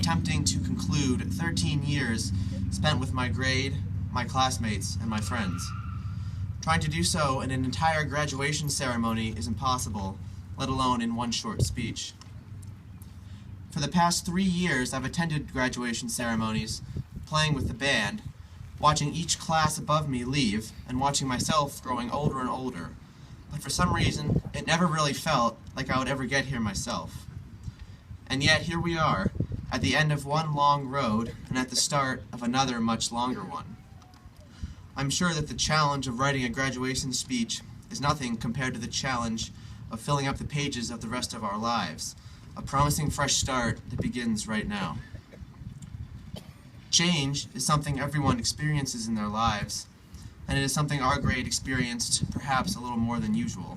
attempting to conclude 13 years spent with my grade, my classmates, and my friends. Trying to do so in an entire graduation ceremony is impossible, let alone in one short speech. For the past 3 years, I've attended graduation ceremonies, playing with the band, watching each class above me leave, and watching myself growing older and older. But for some reason, it never really felt like I would ever get here myself. And yet, here we are, at the end of one long road, and at the start of another much longer one. I'm sure that the challenge of writing a graduation speech is nothing compared to the challenge of filling up the pages of the rest of our lives, a promising fresh start that begins right now. Change is something everyone experiences in their lives, and it is something our grade experienced perhaps a little more than usual.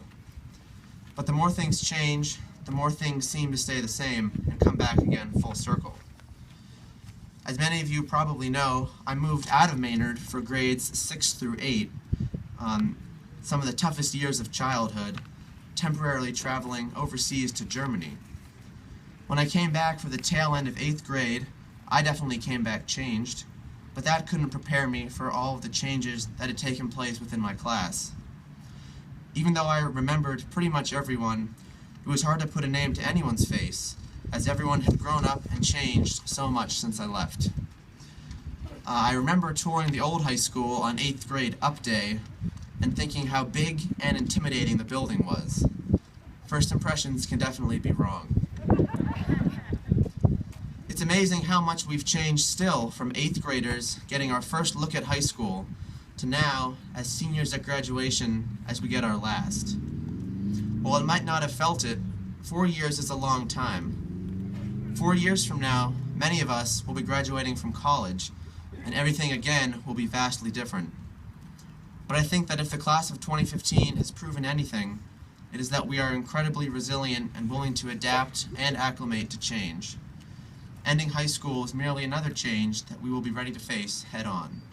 But the more things change, the more things seem to stay the same and come back again full circle. As many of you probably know, I moved out of Maynard for grades 6 through 8, some of the toughest years of childhood, temporarily traveling overseas to Germany. When I came back for the tail end of 8th grade, I definitely came back changed, but that couldn't prepare me for all of the changes that had taken place within my class. Even though I remembered pretty much everyone, it was hard to put a name to anyone's face, as everyone had grown up and changed so much since I left. I remember touring the old high school on 8th grade up day and thinking how big and intimidating the building was. First impressions can definitely be wrong. It's amazing how much we've changed still from 8th graders getting our first look at high school to now, as seniors at graduation, as we get our last. While it might not have felt it, 4 years is a long time. 4 years from now, many of us will be graduating from college, and everything again will be vastly different. But I think that if the class of 2015 has proven anything, it is that we are incredibly resilient and willing to adapt and acclimate to change. Ending high school is merely another change that we will be ready to face head-on.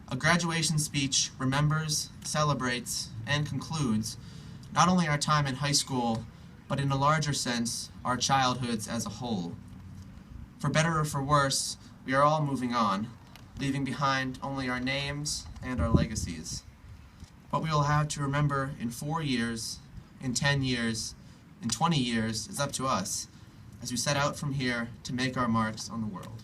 A graduation speech remembers, celebrates, and concludes not only our time in high school, but in a larger sense, our childhoods as a whole. For better or for worse, we are all moving on, leaving behind only our names and our legacies. What we will have to remember in 4 years, in 10 years, in 20 years is up to us, as we set out from here to make our marks on the world.